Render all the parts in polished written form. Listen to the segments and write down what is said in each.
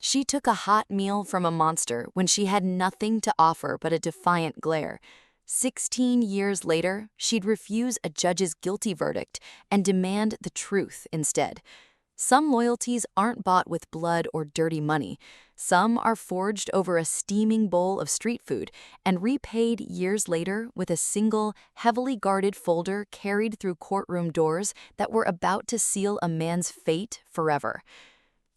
She took a hot meal from a monster when she had nothing to offer but a defiant glare. 16 years later, she'd refuse a judge's guilty verdict and demand the truth instead. Some loyalties aren't bought with blood or dirty money. Some are forged over a steaming bowl of street food and repaid years later with a single, heavily guarded folder carried through courtroom doors that were about to seal a man's fate forever.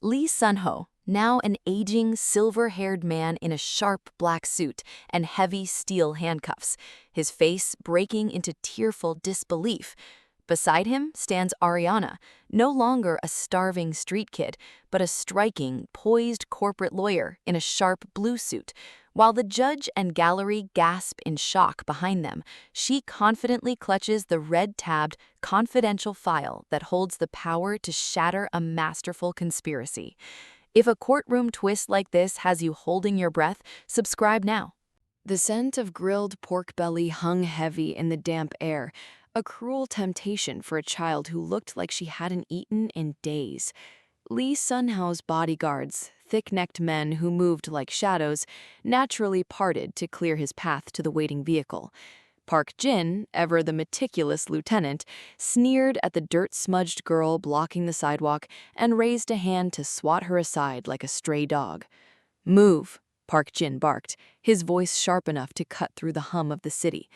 Lee-sunho, now an aging, silver-haired man in a sharp black suit and heavy steel handcuffs, his face breaking into tearful disbelief. Beside him stands Ariana, no longer a starving street kid, but a striking, poised corporate lawyer in a sharp blue suit. While the judge and gallery gasp in shock behind them, she confidently clutches the red-tabbed, confidential file that holds the power to shatter a masterful conspiracy. If a courtroom twist like this has you holding your breath, subscribe now. The scent of grilled pork belly hung heavy in the damp air, a cruel temptation for a child who looked like she hadn't eaten in days. Lee-sunho's bodyguards, thick-necked men who moved like shadows, naturally parted to clear his path to the waiting vehicle. Park Jin, ever the meticulous lieutenant, sneered at the dirt-smudged girl blocking the sidewalk and raised a hand to swat her aside like a stray dog. "Move," Park Jin barked, his voice sharp enough to cut through the hum of the city.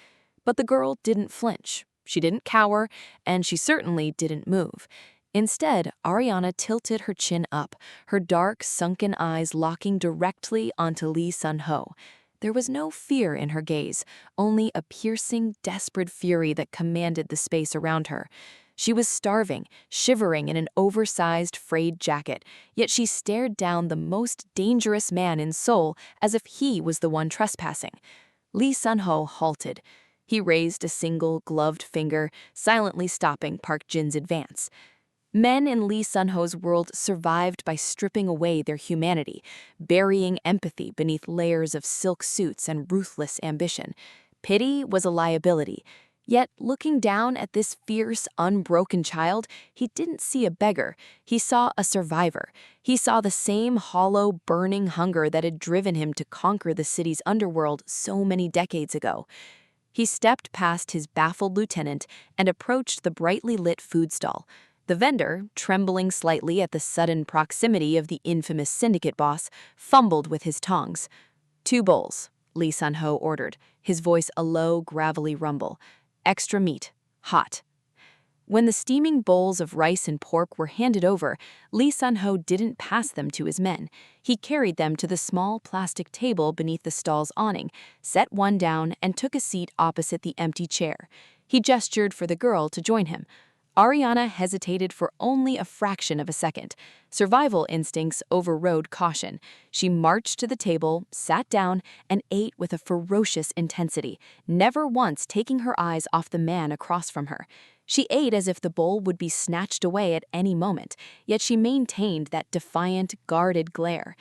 But the girl didn't flinch. She didn't cower, and she certainly didn't move. Instead, Ariana tilted her chin up, her dark, sunken eyes locking directly onto Lee-sunho. There was no fear in her gaze, only a piercing, desperate fury that commanded the space around her. She was starving, shivering in an oversized frayed jacket, yet she stared down the most dangerous man in Seoul as if he was the one trespassing. Lee-sunho halted. He raised a single, gloved finger, silently stopping Park Jin's advance. Men in Lee-sunho's world survived by stripping away their humanity, burying empathy beneath layers of silk suits and ruthless ambition. Pity was a liability. Yet, looking down at this fierce, unbroken child, he didn't see a beggar. He saw a survivor. He saw the same hollow, burning hunger that had driven him to conquer the city's underworld so many decades ago. He stepped past his baffled lieutenant and approached the brightly lit food stall. The vendor, trembling slightly at the sudden proximity of the infamous syndicate boss, fumbled with his tongs. "2 bowls," Lee-sunho ordered, his voice a low, gravelly rumble. "Extra meat, hot." When the steaming bowls of rice and pork were handed over, Lee-sunho didn't pass them to his men. He carried them to the small plastic table beneath the stall's awning, set one down, and took a seat opposite the empty chair. He gestured for the girl to join him. Ariana hesitated for only a fraction of a second. Survival instincts overrode caution. She marched to the table, sat down, and ate with a ferocious intensity, never once taking her eyes off the man across from her. She ate as if the bowl would be snatched away at any moment, yet she maintained that defiant, guarded glare.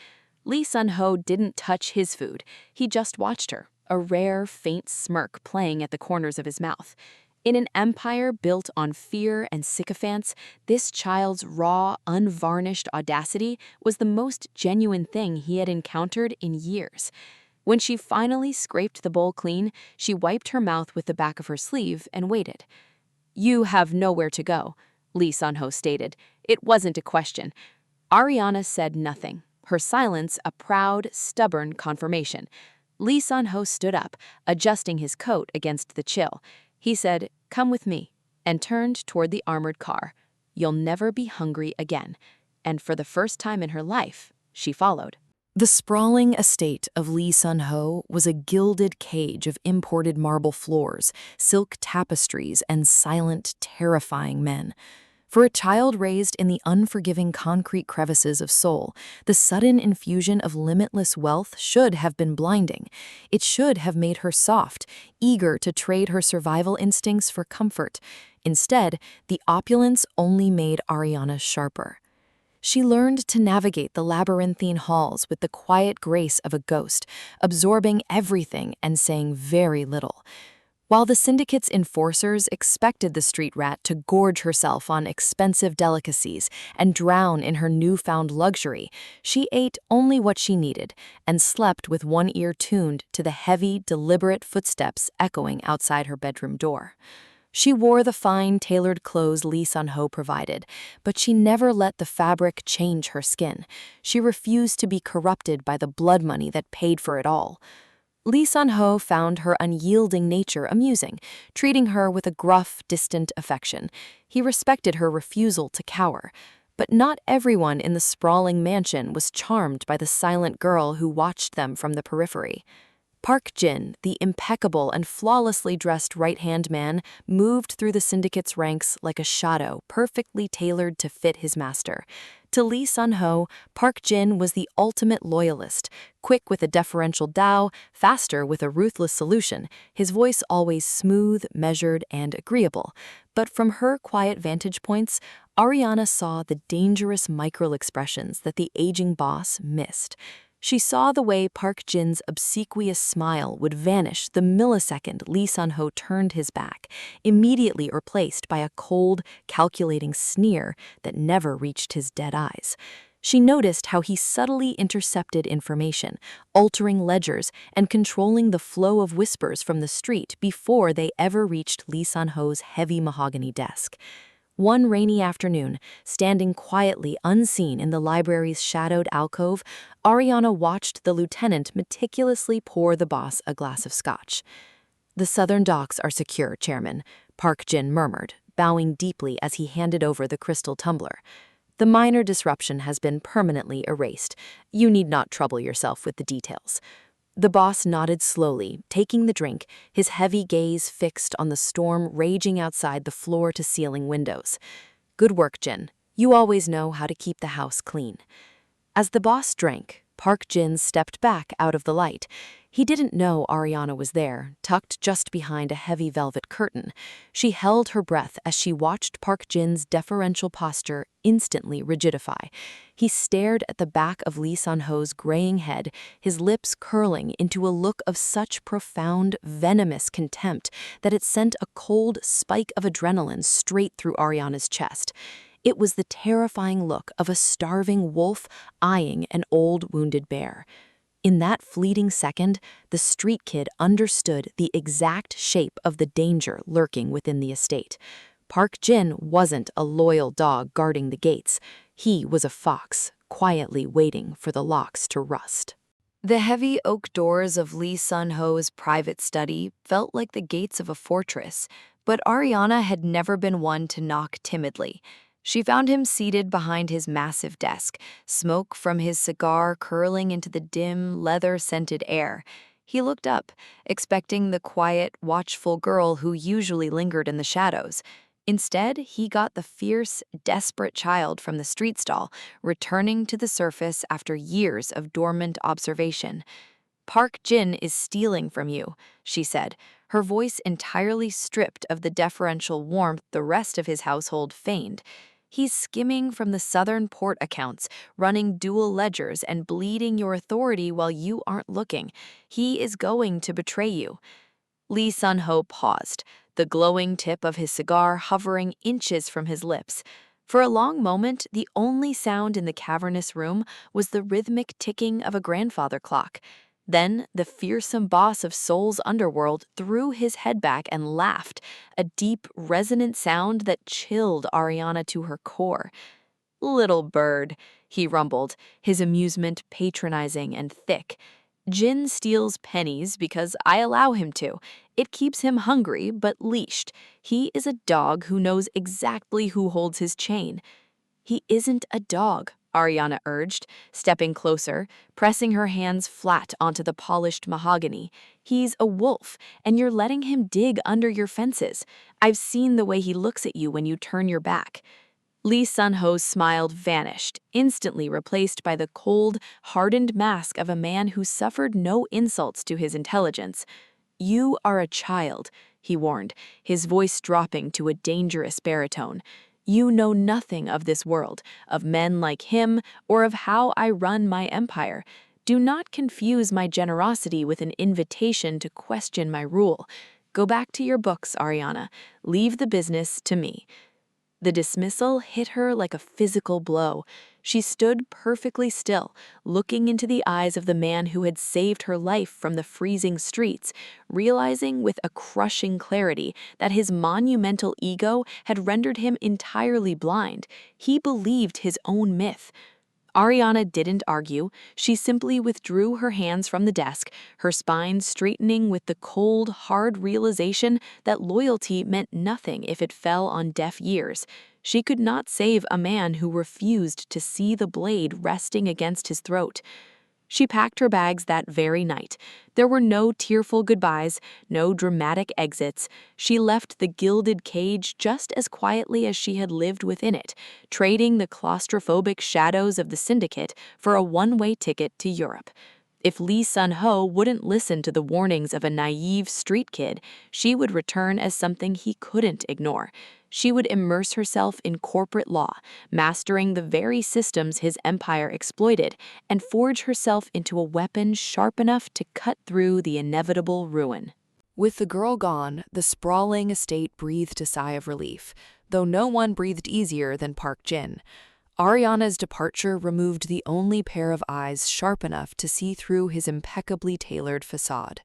Lee-sunho didn't touch his food. He just watched her, a rare, faint smirk playing at the corners of his mouth. In an empire built on fear and sycophants, this child's raw, unvarnished audacity was the most genuine thing he had encountered in years. When she finally scraped the bowl clean, she wiped her mouth with the back of her sleeve and waited. "You have nowhere to go," Lee-sunho stated. It wasn't a question. Ariana said nothing, her silence a proud, stubborn confirmation. Lee-sunho stood up, adjusting his coat against the chill. He said, "Come with me," and turned toward the armored car. "You'll never be hungry again." And for the first time in her life, she followed. The sprawling estate of Lee-sunho was a gilded cage of imported marble floors, silk tapestries, and silent, terrifying men. For a child raised in the unforgiving concrete crevices of Seoul, the sudden infusion of limitless wealth should have been blinding. It should have made her soft, eager to trade her survival instincts for comfort. Instead, the opulence only made Ariana sharper. She learned to navigate the labyrinthine halls with the quiet grace of a ghost, absorbing everything and saying very little. While the syndicate's enforcers expected the street rat to gorge herself on expensive delicacies and drown in her newfound luxury, she ate only what she needed and slept with one ear tuned to the heavy, deliberate footsteps echoing outside her bedroom door. She wore the fine, tailored clothes Lee-sunho provided, but she never let the fabric change her skin. She refused to be corrupted by the blood money that paid for it all. Lee-sunho found her unyielding nature amusing, treating her with a gruff, distant affection. He respected her refusal to cower. But not everyone in the sprawling mansion was charmed by the silent girl who watched them from the periphery. Park Jin, the impeccable and flawlessly dressed right-hand man, moved through the syndicate's ranks like a shadow perfectly tailored to fit his master. To Lee-sunho, Park Jin was the ultimate loyalist, quick with a deferential Dao, faster with a ruthless solution, his voice always smooth, measured, and agreeable. But from her quiet vantage points, Ariana saw the dangerous micro-expressions that the aging boss missed. She saw the way Park Jin's obsequious smile would vanish the millisecond Lee-sunho turned his back, immediately replaced by a cold, calculating sneer that never reached his dead eyes. She noticed how he subtly intercepted information, altering ledgers and controlling the flow of whispers from the street before they ever reached Lee-sunho's heavy mahogany desk. One rainy afternoon, standing quietly unseen in the library's shadowed alcove, Ariana watched the lieutenant meticulously pour the boss a glass of scotch. "The southern docks are secure, Chairman," Park Jin murmured, bowing deeply as he handed over the crystal tumbler. "The minor disruption has been permanently erased. You need not trouble yourself with the details." The boss nodded slowly, taking the drink, his heavy gaze fixed on the storm raging outside the floor-to-ceiling windows. "Good work, Jin. You always know how to keep the house clean." As the boss drank, Park Jin stepped back out of the light. He didn't know Ariana was there, tucked just behind a heavy velvet curtain. She held her breath as she watched Park Jin's deferential posture instantly rigidify. He stared at the back of Lee-sunho's graying head, his lips curling into a look of such profound, venomous contempt that it sent a cold spike of adrenaline straight through Ariana's chest. It was the terrifying look of a starving wolf eyeing an old wounded bear. In that fleeting second, the street kid understood the exact shape of the danger lurking within the estate. Park Jin wasn't a loyal dog guarding the gates. He was a fox, quietly waiting for the locks to rust. The heavy oak doors of Lee-sunho's private study felt like the gates of a fortress, but Ariana had never been one to knock timidly. She found him seated behind his massive desk, smoke from his cigar curling into the dim, leather-scented air. He looked up, expecting the quiet, watchful girl who usually lingered in the shadows. Instead, he got the fierce, desperate child from the street stall, returning to the surface after years of dormant observation. "Park Jin is stealing from you," she said, her voice entirely stripped of the deferential warmth the rest of his household feigned. "He's skimming from the southern port accounts, running dual ledgers and bleeding your authority while you aren't looking. He is going to betray you." Lee-sunho paused, the glowing tip of his cigar hovering inches from his lips. For a long moment, the only sound in the cavernous room was the rhythmic ticking of a grandfather clock. Then the fearsome boss of Seoul's underworld threw his head back and laughed, a deep, resonant sound that chilled Ariana to her core. "Little bird," he rumbled, his amusement patronizing and thick. "Jin steals pennies because I allow him to. It keeps him hungry but leashed. He is a dog who knows exactly who holds his chain." "He isn't a dog," Ariana urged, stepping closer, pressing her hands flat onto the polished mahogany. "He's a wolf, and you're letting him dig under your fences. I've seen the way he looks at you when you turn your back." Lee-sunho's smile vanished, instantly replaced by the cold, hardened mask of a man who suffered no insults to his intelligence. "You are a child," he warned, his voice dropping to a dangerous baritone. "You know nothing of this world, of men like him, or of how I run my empire. Do not confuse my generosity with an invitation to question my rule. "Go back to your books, Ariana. Leave the business to me." The dismissal hit her like a physical blow. She stood perfectly still, looking into the eyes of the man who had saved her life from the freezing streets, realizing with a crushing clarity that his monumental ego had rendered him entirely blind. He believed his own myth. Ariana didn't argue. She simply withdrew her hands from the desk, her spine straightening with the cold, hard realization that loyalty meant nothing if it fell on deaf ears. She could not save a man who refused to see the blade resting against his throat. She packed her bags that very night. There were no tearful goodbyes, no dramatic exits. She left the gilded cage just as quietly as she had lived within it, trading the claustrophobic shadows of the syndicate for a one-way ticket to Europe. If Lee-sunho wouldn't listen to the warnings of a naive street kid, she would return as something he couldn't ignore. She would immerse herself in corporate law, mastering the very systems his empire exploited, and forge herself into a weapon sharp enough to cut through the inevitable ruin. With the girl gone, the sprawling estate breathed a sigh of relief, though no one breathed easier than Park Jin. Ariana's departure removed the only pair of eyes sharp enough to see through his impeccably tailored facade.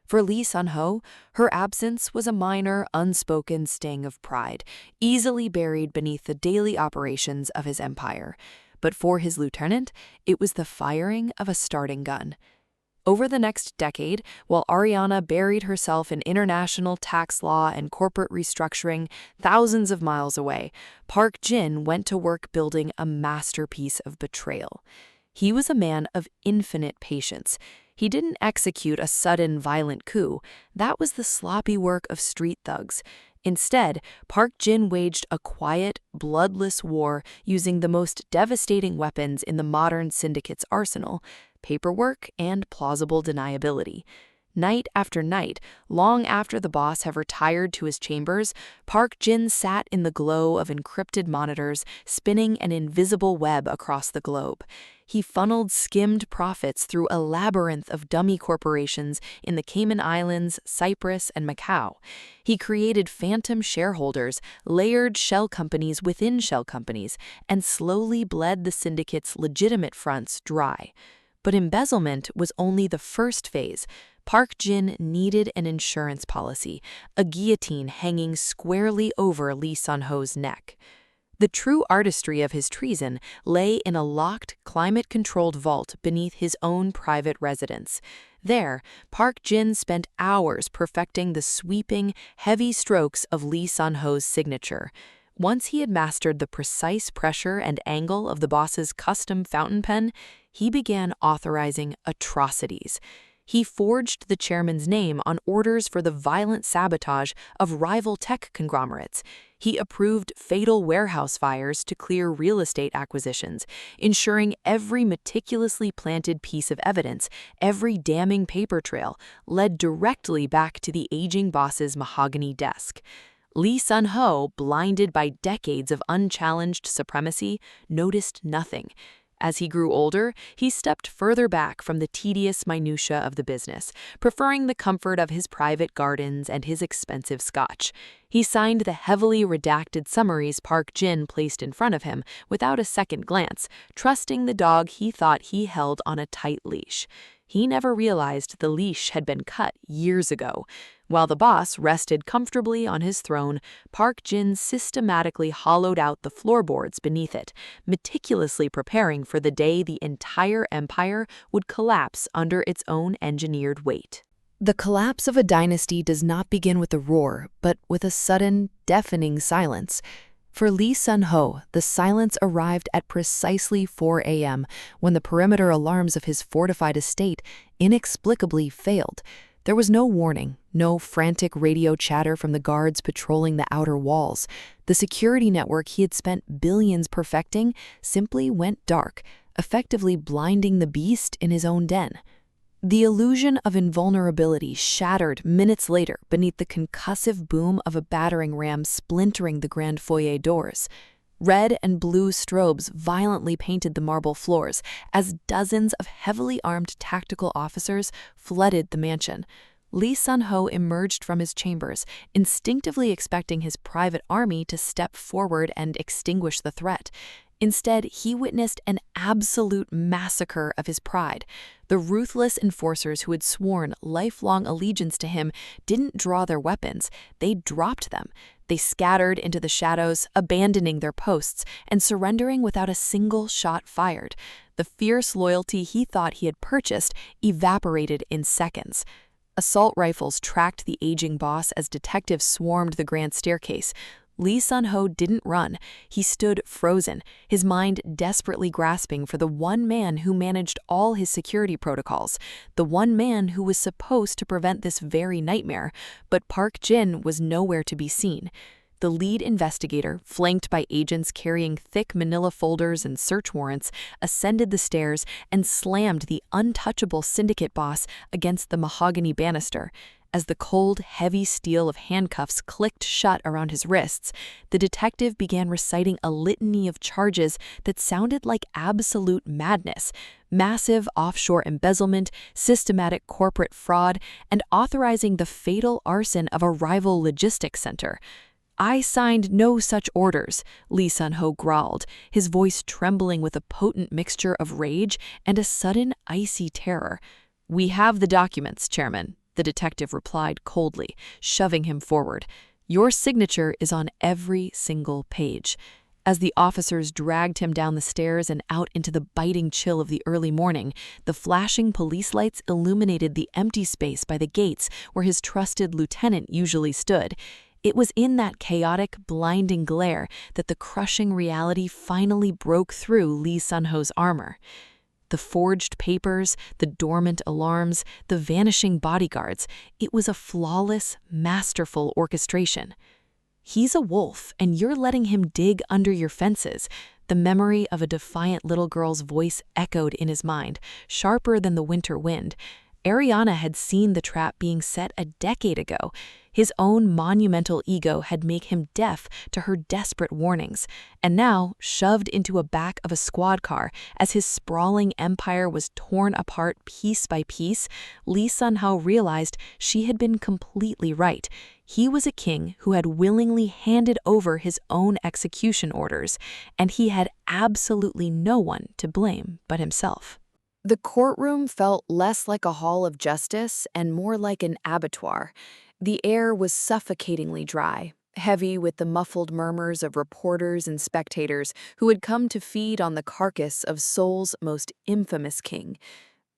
For Lee-sunho, her absence was a minor, unspoken sting of pride, easily buried beneath the daily operations of his empire. But for his lieutenant, it was the firing of a starting gun. Over the next decade, while Ariana buried herself in international tax law and corporate restructuring thousands of miles away, Park Jin went to work building a masterpiece of betrayal. He was a man of infinite patience. He didn't execute a sudden, violent coup. That was the sloppy work of street thugs. Instead, Park Jin waged a quiet, bloodless war using the most devastating weapons in the modern syndicate's arsenal: paperwork and plausible deniability. Night after night, long after the boss had retired to his chambers, Park Jin sat in the glow of encrypted monitors, spinning an invisible web across the globe. He funneled skimmed profits through a labyrinth of dummy corporations in the Cayman Islands, Cyprus, and Macau. He created phantom shareholders, layered shell companies within shell companies, and slowly bled the syndicate's legitimate fronts dry. But embezzlement was only the first phase. Park Jin needed an insurance policy, a guillotine hanging squarely over Lee-sunho's neck. The true artistry of his treason lay in a locked, climate-controlled vault beneath his own private residence. There, Park Jin spent hours perfecting the sweeping, heavy strokes of Lee-sunho's signature. Once he had mastered the precise pressure and angle of the boss's custom fountain pen, he began authorizing atrocities. He forged the chairman's name on orders for the violent sabotage of rival tech conglomerates. He approved fatal warehouse fires to clear real estate acquisitions, ensuring every meticulously planted piece of evidence, every damning paper trail, led directly back to the aging boss's mahogany desk. Lee-sunho, blinded by decades of unchallenged supremacy, noticed nothing. As he grew older, he stepped further back from the tedious minutiae of the business, preferring the comfort of his private gardens and his expensive scotch. He signed the heavily redacted summaries Park Jin placed in front of him without a second glance, trusting the dog he thought he held on a tight leash. He never realized the leash had been cut years ago. While the boss rested comfortably on his throne, Park Jin systematically hollowed out the floorboards beneath it, meticulously preparing for the day the entire empire would collapse under its own engineered weight. The collapse of a dynasty does not begin with a roar, but with a sudden, deafening silence. For Lee-sunho, the silence arrived at precisely 4 a.m. when the perimeter alarms of his fortified estate inexplicably failed. There was no warning, no frantic radio chatter from the guards patrolling the outer walls. The security network he had spent billions perfecting simply went dark, effectively blinding the beast in his own den. The illusion of invulnerability shattered minutes later beneath the concussive boom of a battering ram splintering the grand foyer doors. Red and blue strobes violently painted the marble floors as dozens of heavily armed tactical officers flooded the mansion. Lee-sunho emerged from his chambers, instinctively expecting his private army to step forward and extinguish the threat. Instead, he witnessed an absolute massacre of his pride. The ruthless enforcers who had sworn lifelong allegiance to him didn't draw their weapons, they dropped them. They scattered into the shadows, abandoning their posts and surrendering without a single shot fired. The fierce loyalty he thought he had purchased evaporated in seconds. Assault rifles tracked the aging boss as detectives swarmed the grand staircase. Lee-sunho didn't run. He stood frozen, his mind desperately grasping for the one man who managed all his security protocols, the one man who was supposed to prevent this very nightmare, but Park Jin was nowhere to be seen. The lead investigator, flanked by agents carrying thick manila folders and search warrants, ascended the stairs and slammed the untouchable syndicate boss against the mahogany banister. As the cold, heavy steel of handcuffs clicked shut around his wrists, the detective began reciting a litany of charges that sounded like absolute madness: massive offshore embezzlement, systematic corporate fraud, and authorizing the fatal arson of a rival logistics center. "I signed no such orders," Lee-sunho growled, his voice trembling with a potent mixture of rage and a sudden icy terror. "We have the documents, Chairman," the detective replied coldly, shoving him forward. "Your signature is on every single page." As the officers dragged him down the stairs and out into the biting chill of the early morning, the flashing police lights illuminated the empty space by the gates where his trusted lieutenant usually stood. It was in that chaotic, blinding glare that the crushing reality finally broke through Lee-sunho's armor. The forged papers, the dormant alarms, the vanishing bodyguards, it was a flawless, masterful orchestration. "He's a wolf, and you're letting him dig under your fences." The memory of a defiant little girl's voice echoed in his mind, sharper than the winter wind. Ariana had seen the trap being set a decade ago. His own monumental ego had made him deaf to her desperate warnings, and now, shoved into a back of a squad car as his sprawling empire was torn apart piece by piece, Lee-sunho realized she had been completely right. He was a king who had willingly handed over his own execution orders, and he had absolutely no one to blame but himself. The courtroom felt less like a hall of justice and more like an abattoir. The air was suffocatingly dry, heavy with the muffled murmurs of reporters and spectators who had come to feed on the carcass of Seoul's most infamous king.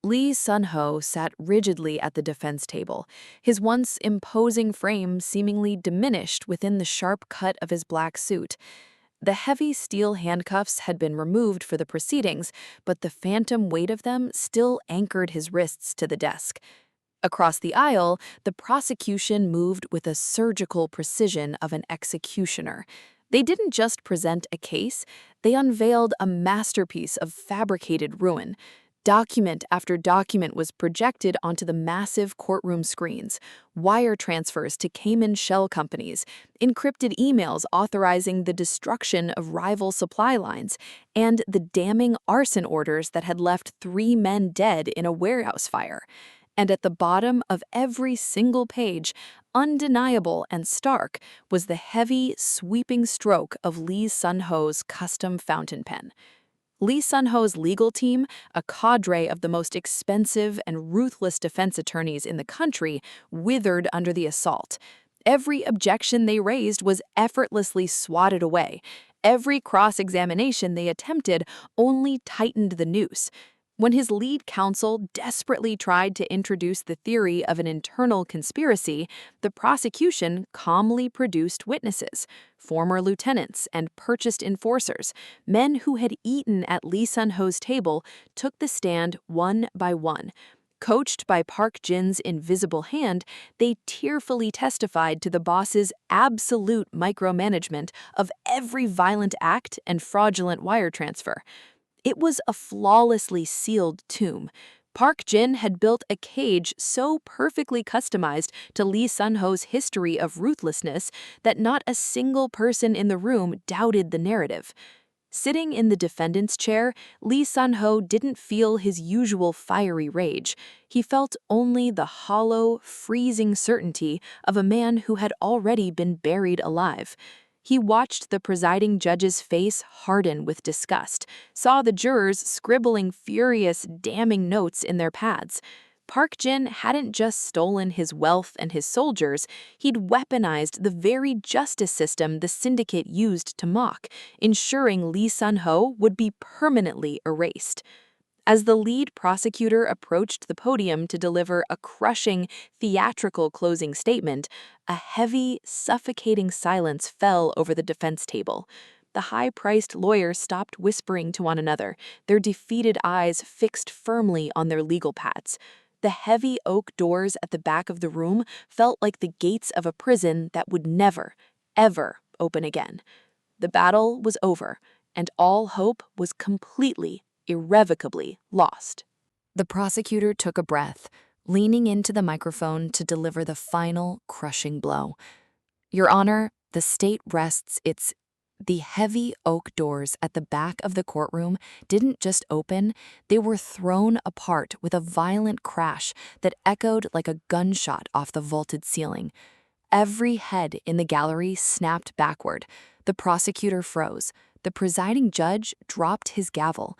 Lee-sunho sat rigidly at the defense table, his once imposing frame seemingly diminished within the sharp cut of his black suit. The heavy steel handcuffs had been removed for the proceedings, but the phantom weight of them still anchored his wrists to the desk. Across the aisle, the prosecution moved with a surgical precision of an executioner. They didn't just present a case, they unveiled a masterpiece of fabricated ruin. Document after document was projected onto the massive courtroom screens: wire transfers to Cayman shell companies, encrypted emails authorizing the destruction of rival supply lines, and the damning arson orders that had left 3 men dead in a warehouse fire. And at the bottom of every single page, undeniable and stark, was the heavy, sweeping stroke of Lee-sunho's custom fountain pen. Lee-sunho's legal team, a cadre of the most expensive and ruthless defense attorneys in the country, withered under the assault. Every objection they raised was effortlessly swatted away. Every cross-examination they attempted only tightened the noose. When his lead counsel desperately tried to introduce the theory of an internal conspiracy, the prosecution calmly produced witnesses, former lieutenants and purchased enforcers. Men who had eaten at Lee-sunho's table took the stand one by one. Coached by Park Jin's invisible hand, they tearfully testified to the boss's absolute micromanagement of every violent act and fraudulent wire transfer. It was a flawlessly sealed tomb. Park Jin had built a cage so perfectly customized to Lee-sunho's history of ruthlessness that not a single person in the room doubted the narrative. Sitting in the defendant's chair, Lee-sunho didn't feel his usual fiery rage. He felt only the hollow, freezing certainty of a man who had already been buried alive. He watched the presiding judge's face harden with disgust, saw the jurors scribbling furious, damning notes in their pads. Park Jin hadn't just stolen his wealth and his soldiers, he'd weaponized the very justice system the syndicate used to mock, ensuring Lee-sunho would be permanently erased. As the lead prosecutor approached the podium to deliver a crushing, theatrical closing statement, a heavy, suffocating silence fell over the defense table. The high-priced lawyers stopped whispering to one another, their defeated eyes fixed firmly on their legal pads. The heavy oak doors at the back of the room felt like the gates of a prison that would never, ever open again. The battle was over, and all hope was completely, irrevocably lost. The prosecutor took a breath, leaning into the microphone to deliver the final, crushing blow. Your Honor, the state rests its... The heavy oak doors at the back of the courtroom didn't just open, they were thrown apart with a violent crash that echoed like a gunshot off the vaulted ceiling. Every head in the gallery snapped backward. The prosecutor froze. The presiding judge dropped his gavel.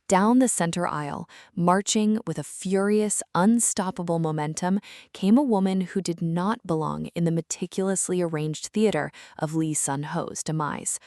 Down the center aisle, marching with a furious, unstoppable momentum, came a woman who did not belong in the meticulously arranged theater of Lee-sunho's demise.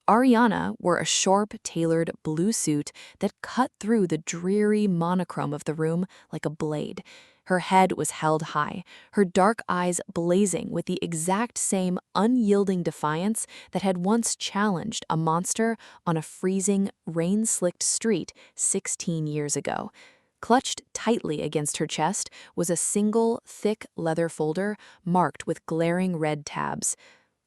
Ariana wore a sharp, tailored blue suit that cut through the dreary monochrome of the room like a blade. Her head was held high, her dark eyes blazing with the exact same unyielding defiance that had once challenged a monster on a freezing, rain-slicked street 16 years ago. Clutched tightly against her chest was a single, thick leather folder marked with glaring red tabs.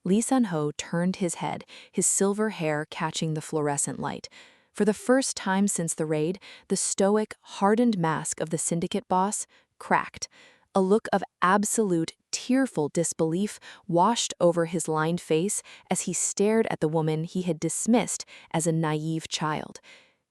Lee-sunho turned his head, his silver hair catching the fluorescent light. For the first time since the raid, the stoic, hardened mask of the syndicate boss cracked. A look of absolute, tearful disbelief washed over his lined face as he stared at the woman he had dismissed as a naive child.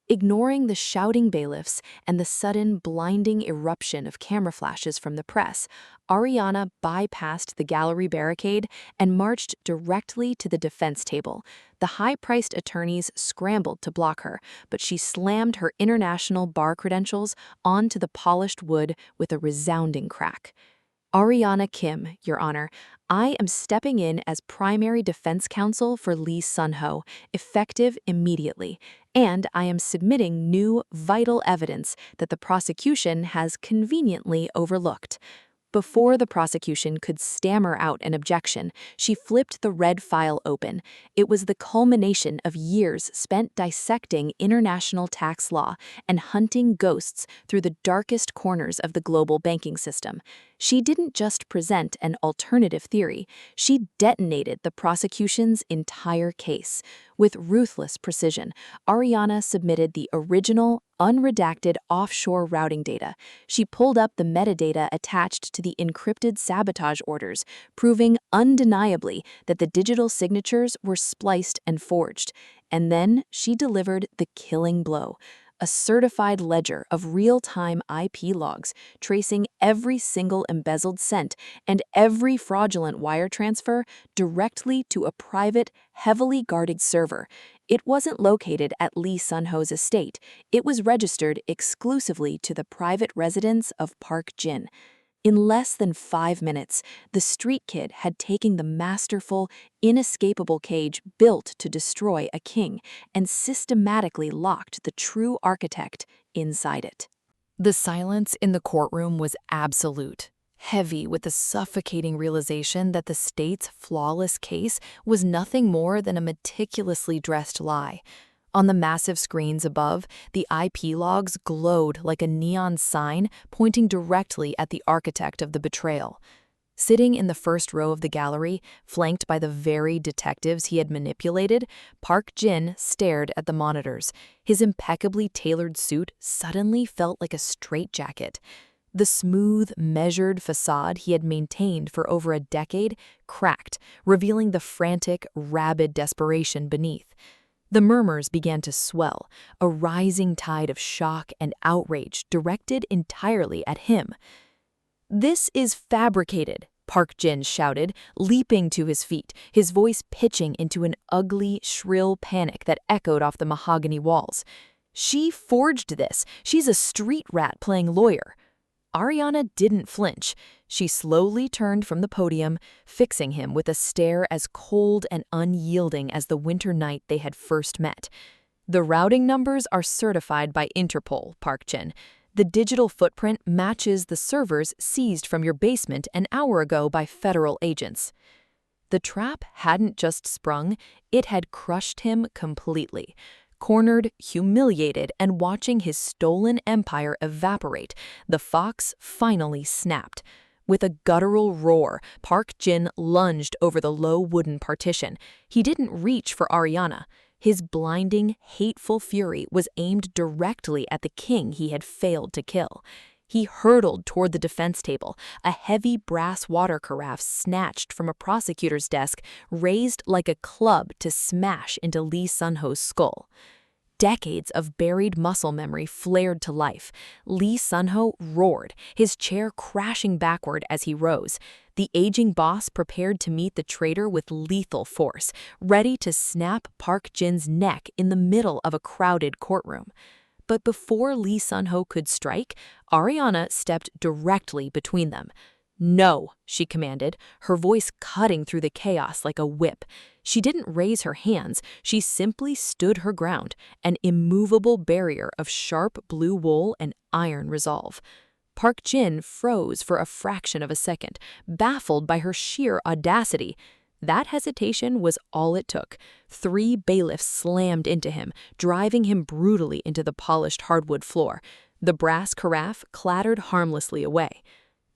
Ignoring the shouting bailiffs and the sudden, blinding eruption of camera flashes from the press, Ariana bypassed the gallery barricade and marched directly to the defense table. The high-priced attorneys scrambled to block her, but she slammed her international bar credentials onto the polished wood with a resounding crack. Ariana Kim, Your Honor, I am stepping in as primary defense counsel for Lee-sunho, effective immediately, and I am submitting new, vital evidence that the prosecution has conveniently overlooked. Before the prosecution could stammer out an objection, she flipped the red file open. It was the culmination of years spent dissecting international tax law and hunting ghosts through the darkest corners of the global banking system. She didn't just present an alternative theory, she detonated the prosecution's entire case. With ruthless precision, Ariana submitted the original, unredacted offshore routing data. She pulled up the metadata attached to the encrypted sabotage orders, proving undeniably that the digital signatures were spliced and forged. And then she delivered the killing blow. A certified ledger of real-time IP logs tracing every single embezzled cent and every fraudulent wire transfer directly to a private, heavily guarded server. It wasn't located at Lee-sunho's estate. It was registered exclusively to the private residence of Park Jin. In less than 5 minutes, the street kid had taken the masterful, inescapable cage built to destroy a king and systematically locked the true architect inside it. The silence in the courtroom was absolute, heavy with the suffocating realization that the state's flawless case was nothing more than a meticulously dressed lie. On the massive screens above, the IP logs glowed like a neon sign pointing directly at the architect of the betrayal. Sitting in the first row of the gallery, flanked by the very detectives he had manipulated, Park Jin stared at the monitors. His impeccably tailored suit suddenly felt like a straitjacket. The smooth, measured facade he had maintained for over a decade cracked, revealing the frantic, rabid desperation beneath. The murmurs began to swell, a rising tide of shock and outrage directed entirely at him. "This is fabricated," Park Jin shouted, leaping to his feet, his voice pitching into an ugly, shrill panic that echoed off the mahogany walls. "She forged this. She's a street rat playing lawyer." Ariana didn't flinch. She slowly turned from the podium, fixing him with a stare as cold and unyielding as the winter night they had first met. "The routing numbers are certified by Interpol, Park Jin. The digital footprint matches the servers seized from your basement an hour ago by federal agents." The trap hadn't just sprung, it had crushed him completely. Cornered, humiliated, and watching his stolen empire evaporate, the fox finally snapped. With a guttural roar, Park Jin lunged over the low wooden partition. He didn't reach for Ariana. His blinding, hateful fury was aimed directly at the king he had failed to kill. He hurtled toward the defense table, a heavy brass water carafe snatched from a prosecutor's desk, raised like a club to smash into Lee-sunho's skull. Decades of buried muscle memory flared to life. Lee-sunho roared, his chair crashing backward as he rose. The aging boss prepared to meet the traitor with lethal force, ready to snap Park Jin's neck in the middle of a crowded courtroom. But before Lee-sunho could strike, Ariana stepped directly between them. "No," she commanded, her voice cutting through the chaos like a whip. She didn't raise her hands, she simply stood her ground, an immovable barrier of sharp blue wool and iron resolve. Park Jin froze for a fraction of a second, baffled by her sheer audacity. That hesitation was all it took. 3 bailiffs slammed into him, driving him brutally into the polished hardwood floor. The brass carafe clattered harmlessly away.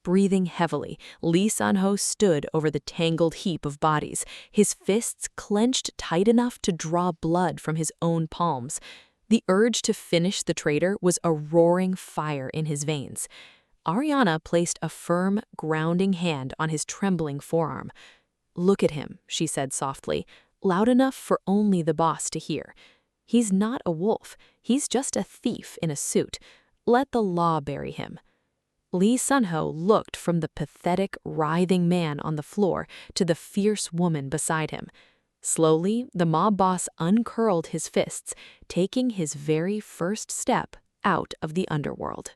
Breathing heavily, Lee-sunho stood over the tangled heap of bodies, his fists clenched tight enough to draw blood from his own palms. The urge to finish the traitor was a roaring fire in his veins. Ariana placed a firm, grounding hand on his trembling forearm. "Look at him," she said softly, loud enough for only the boss to hear. "He's not a wolf, he's just a thief in a suit. Let the law bury him." Lee-sunho looked from the pathetic, writhing man on the floor to the fierce woman beside him. Slowly, the mob boss uncurled his fists, taking his very first step out of the underworld.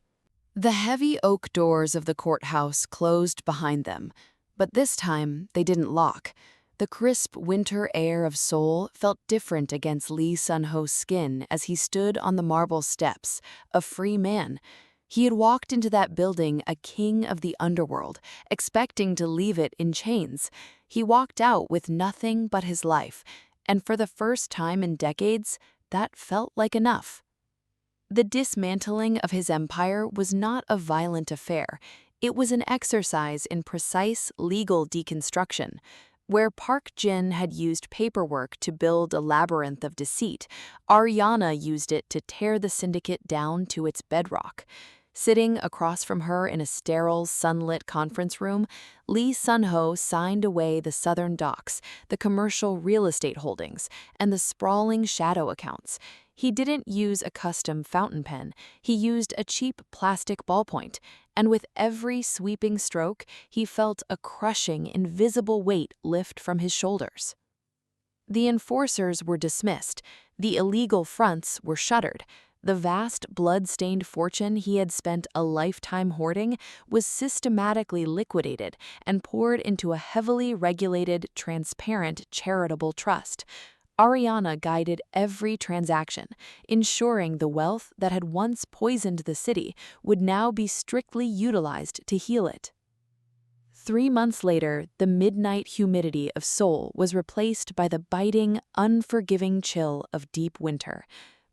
The heavy oak doors of the courthouse closed behind them, but this time they didn't lock. The crisp winter air of Seoul felt different against Lee-sunho's skin as he stood on the marble steps, a free man. He had walked into that building a king of the underworld, expecting to leave it in chains. He walked out with nothing but his life, and for the first time in decades, that felt like enough. The dismantling of his empire was not a violent affair. It was an exercise in precise legal deconstruction. Where Park Jin had used paperwork to build a labyrinth of deceit, Ariana used it to tear the syndicate down to its bedrock. Sitting across from her in a sterile, sunlit conference room, Lee-sunho signed away the southern docks, the commercial real estate holdings, and the sprawling shadow accounts. He didn't use a custom fountain pen, he used a cheap plastic ballpoint, and with every sweeping stroke, he felt a crushing, invisible weight lift from his shoulders. The enforcers were dismissed, the illegal fronts were shuttered. The vast, blood-stained fortune he had spent a lifetime hoarding was systematically liquidated and poured into a heavily regulated, transparent, charitable trust. Ariana guided every transaction, ensuring the wealth that had once poisoned the city would now be strictly utilized to heal it. 3 months later, the midnight humidity of Seoul was replaced by the biting, unforgiving chill of deep winter.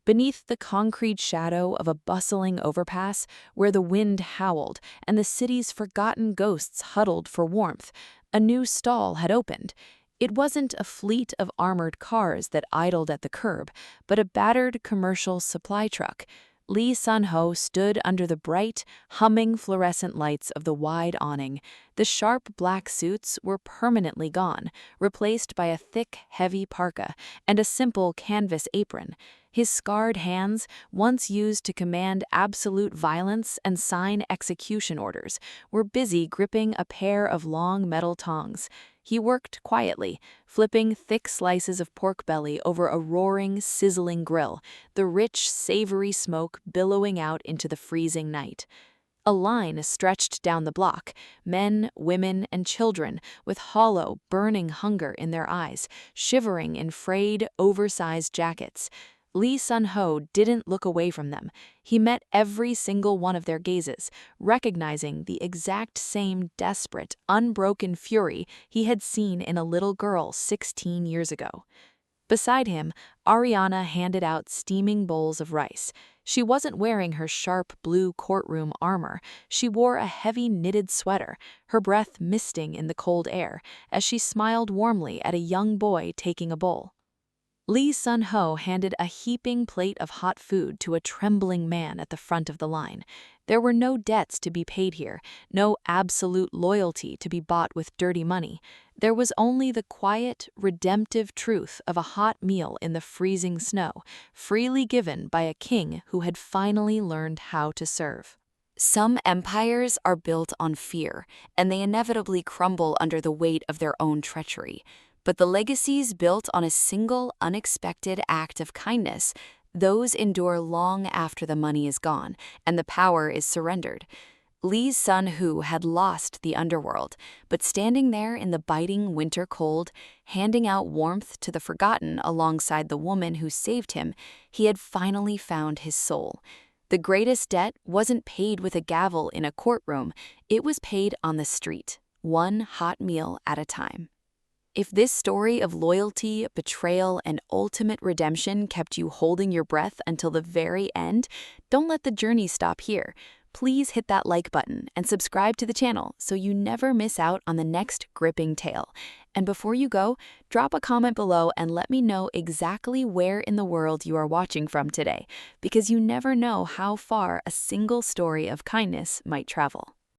Beneath the concrete shadow of a bustling overpass where the wind howled and the city's forgotten ghosts huddled for warmth, a new stall had opened. It wasn't a fleet of armored cars that idled at the curb, but a battered commercial supply truck. Lee-sunho stood under the bright, humming fluorescent lights of the wide awning. The sharp black suits were permanently gone, replaced by a thick, heavy parka and a simple canvas apron. His scarred hands, once used to command absolute violence and sign execution orders, were busy gripping a pair of long metal tongs. He worked quietly, flipping thick slices of pork belly over a roaring, sizzling grill, the rich, savory smoke billowing out into the freezing night. A line stretched down the block, men, women, and children, with hollow, burning hunger in their eyes, shivering in frayed, oversized jackets. Lee-sunho didn't look away from them. He met every single one of their gazes, recognizing the exact same desperate, unbroken fury he had seen in a little girl 16 years ago. Beside him, Ariana handed out steaming bowls of rice. She wasn't wearing her sharp blue courtroom armor. She wore a heavy knitted sweater, her breath misting in the cold air, as she smiled warmly at a young boy taking a bowl. Lee-sunho handed a heaping plate of hot food to a trembling man at the front of the line. There were no debts to be paid here, no absolute loyalty to be bought with dirty money. There was only the quiet, redemptive truth of a hot meal in the freezing snow, freely given by a king who had finally learned how to serve. Some empires are built on fear, and they inevitably crumble under the weight of their own treachery. But the legacies built on a single, unexpected act of kindness, those endure long after the money is gone and the power is surrendered. Lee-sunho had lost the underworld, but standing there in the biting winter cold, handing out warmth to the forgotten alongside the woman who saved him, he had finally found his soul. The greatest debt wasn't paid with a gavel in a courtroom, it was paid on the street, one hot meal at a time. If this story of loyalty, betrayal, and ultimate redemption kept you holding your breath until the very end, don't let the journey stop here. Please hit that like button and subscribe to the channel so you never miss out on the next gripping tale. And before you go, drop a comment below and let me know exactly where in the world you are watching from today, because you never know how far a single story of kindness might travel.